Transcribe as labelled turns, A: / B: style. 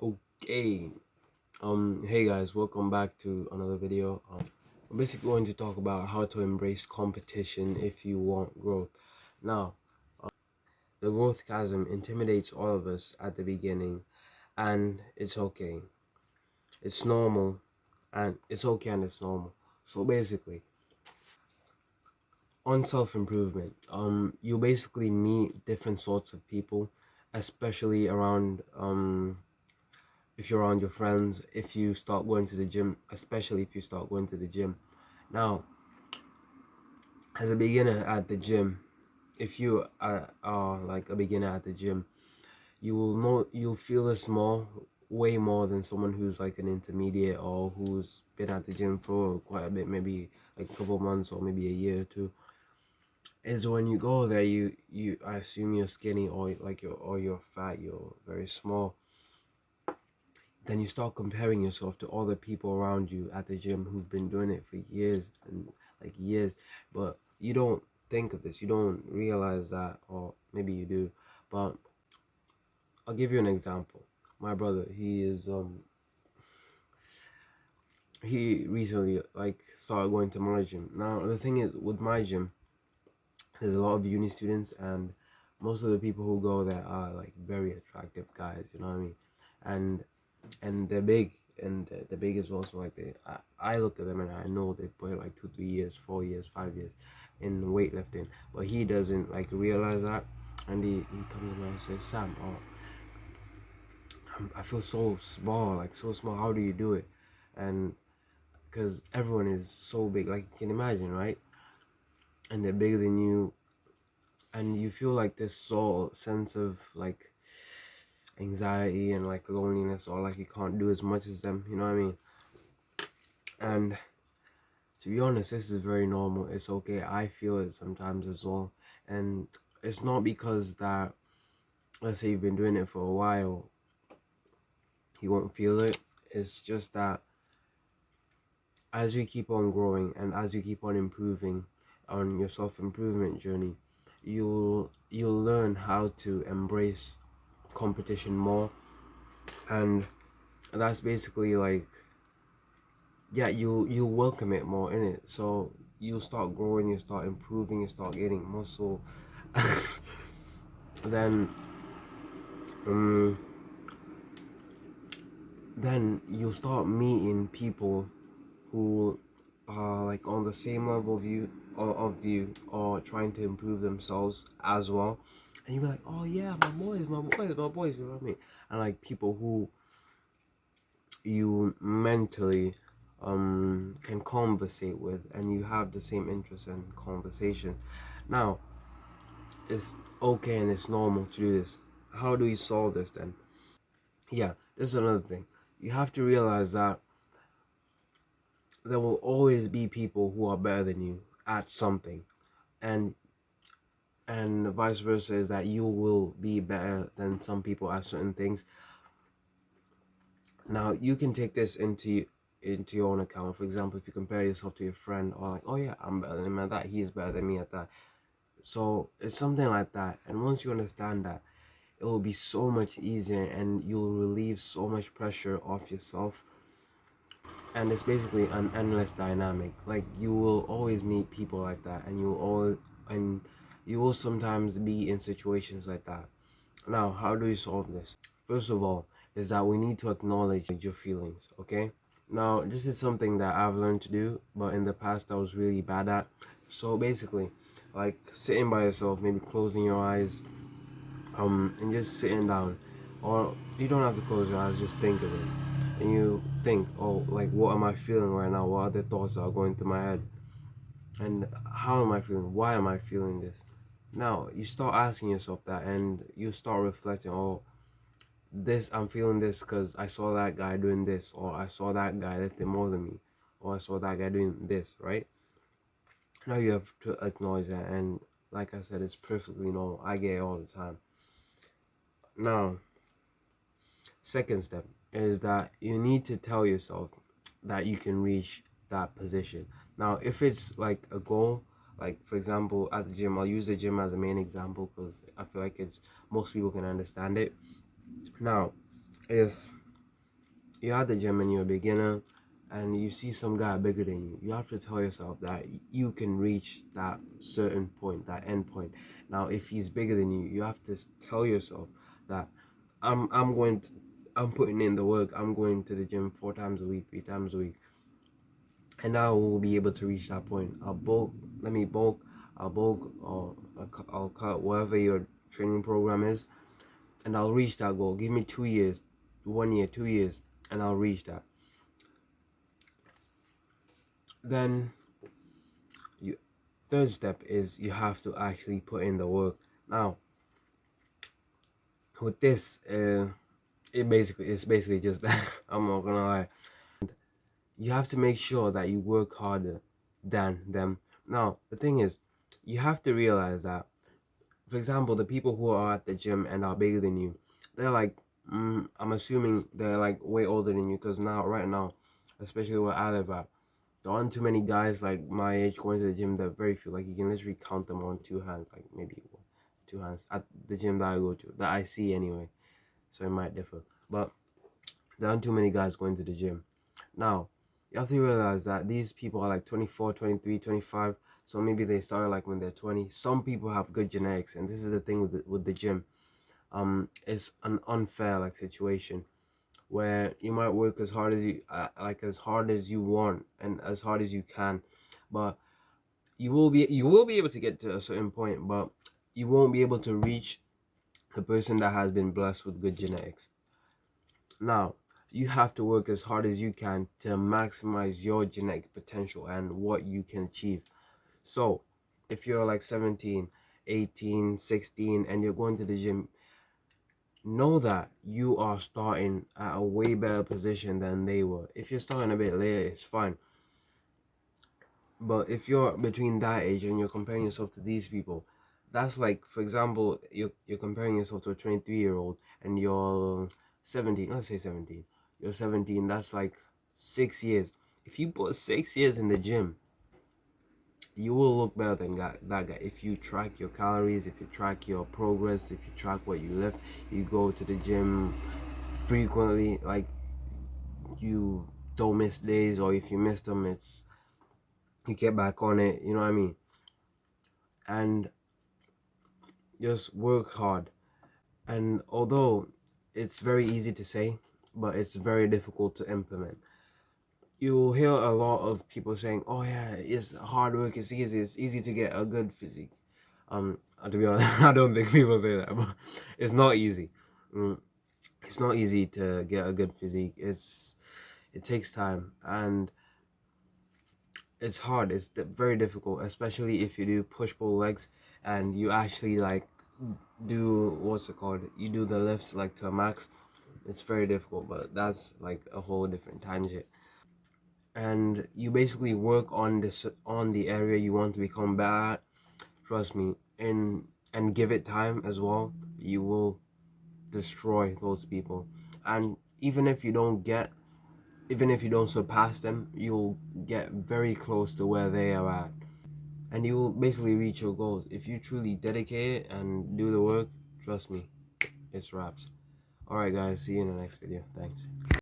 A: Okay. Hey guys, welcome back to another video. I'm basically going to talk about how to embrace competition if you want growth. Now, the growth chasm intimidates all of us at the beginning, and it's okay. It's normal, and it's okay, and it's normal. So basically, on self-improvement, you basically meet different sorts of people, especially around if you're around your friends, if you start going to the gym, especially if you start going to the gym. Now, as a beginner at the gym, if you are like a beginner at the gym, you'll feel this way more than someone who's like an intermediate or who's been at the gym for quite a bit, maybe like a couple of months or maybe a year or two. Is when you go there, I assume you're skinny or like you're fat, you're very small. Then you start comparing yourself to all the people around you at the gym who've been doing it for years and like years, but you don't think of this, you don't realize that, or maybe you do. But I'll give you an example. My brother, he recently like started going to my gym. Now the thing is, with my gym, there's a lot of uni students, and most of the people who go there are like very attractive guys, you know what I mean? And they're big, and they're big as well. So like I look at them and I know they put like 2 3 years, 4 years, 5 years in weightlifting, but he doesn't like realize that. And he comes around and says, Sam, I feel so small, like so small, how do you do it? And because everyone is so big, like you can imagine, right? And they're bigger than you, and you feel like this sort sense of like anxiety and like loneliness, or like you can't do as much as them, you know what I mean? And to be honest, this is very normal. It's okay. I feel it sometimes as well. And it's not because that, let's say you've been doing it for a while, you won't feel it. It's just that as you keep on growing and as you keep on improving on your self-improvement journey, you'll learn how to embrace competition more. And that's basically like, yeah, you welcome it more in it. So you start growing, you start improving, you start getting muscle. then um then you'll start meeting people who are like on the same level of you, or trying to improve themselves as well. And you're like, oh yeah, my boys, you know what I mean? And like people who you mentally can conversate with, and you have the same interest in conversation. Now, it's okay and it's normal to do this. How do we solve this then? Yeah, this is another thing. You have to realize that there will always be people who are better than you at something, and vice versa is that you will be better than some people at certain things. Now you can take this into your own account. For example, if you compare yourself to your friend, or like, oh yeah, I'm better than him at that, he's better than me at that. So it's something like that. And once you understand that, it will be so much easier, and you'll relieve so much pressure off yourself. And it's basically an endless dynamic. Like you will always meet people like that, and you will sometimes be in situations like that. Now, how do you solve this? First of all, is that we need to acknowledge your feelings, okay? Now, this is something that I've learned to do, but in the past I was really bad at. So basically, like sitting by yourself, maybe closing your eyes, and just sitting down, or you don't have to close your eyes, just think of it. And you think, oh, like what am I feeling right now? What other thoughts are going through my head? And how am I feeling? Why am I feeling this? Now, you start asking yourself that, and you start reflecting, oh, this I'm feeling this because I saw that guy doing this, or I saw that guy lifting more than me, or I saw that guy doing this, right? Now you have to acknowledge that, and like I said, it's perfectly normal. I get it all the time. Now, second step is that you need to tell yourself that you can reach that position. Now, if it's like a goal, like for example at the gym, I'll use the gym as a main example because I feel like it's most people can understand it. Now, if you're at the gym and you're a beginner and you see some guy bigger than you, you have to tell yourself that you can reach that certain point, that end point. Now, if he's bigger than you have to tell yourself that I'm going to, I'm putting in the work. I'm going to the gym 4 times a week, 3 times a week, and I will be able to reach that point. I'll bulk. Let me bulk. I'll bulk, or I'll cut whatever your training program is, and I'll reach that goal. Give me 2 years, 1 year, 2 years, and I'll reach that. Then you third step is you have to actually put in the work. Now, with this, it's basically just that. I'm not gonna lie. You have to make sure that you work harder than them. Now, the thing is, you have to realize that, for example, the people who are at the gym and are bigger than you, they're like, I'm assuming they're like way older than you, because now, right now, especially where I live at, there aren't too many guys like my age going to the gym. There are very few. Like, you can literally count them on two hands, like maybe 2 hands at the gym that I go to, that I see anyway. So it might differ, but there aren't too many guys going to the gym. Now, you have to realize that these people are like 24, 23, 25. So maybe they started like when they're 20. Some people have good genetics, and this is the thing with the gym. It's an unfair like situation where you might work as hard as you as hard as you want and as hard as you can, but you will be able to get to a certain point, but you won't be able to reach the person that has been blessed with good genetics. Now, you have to work as hard as you can to maximize your genetic potential and what you can achieve. So, if you're like 17, 18, 16, and you're going to the gym, know that you are starting at a way better position than they were. If you're starting a bit later, it's fine. But if you're between that age and you're comparing yourself to these people, that's like, for example, you're comparing yourself to a 23-year-old and you're 17. Let's say 17. You're 17. That's like 6 years. If you put 6 years in the gym, you will look better than that guy. If you track your calories, if you track your progress, if you track what you lift, you go to the gym frequently, like you don't miss days, or if you miss them, it's you get back on it. You know what I mean? And just work hard. And although it's very easy to say, but it's very difficult to implement. You'll hear a lot of people saying, "Oh yeah, it's hard work. It's easy. It's easy to get a good physique." To be honest, I don't think people say that, but it's not easy. It's not easy to get a good physique. It takes time, and it's hard. It's very difficult, especially if you do push pull legs and you actually like do what's it called? You do the lifts like to a max. It's very difficult, but that's like a whole different tangent. And you basically work on this, on the area you want to become better at. Trust me, and give it time as well. You will destroy those people, and even if you don't surpass them, you'll get very close to where they are at, and you will basically reach your goals if you truly dedicate it and do the work. Trust me, it's wraps. Alright guys, see you in the next video. Thanks.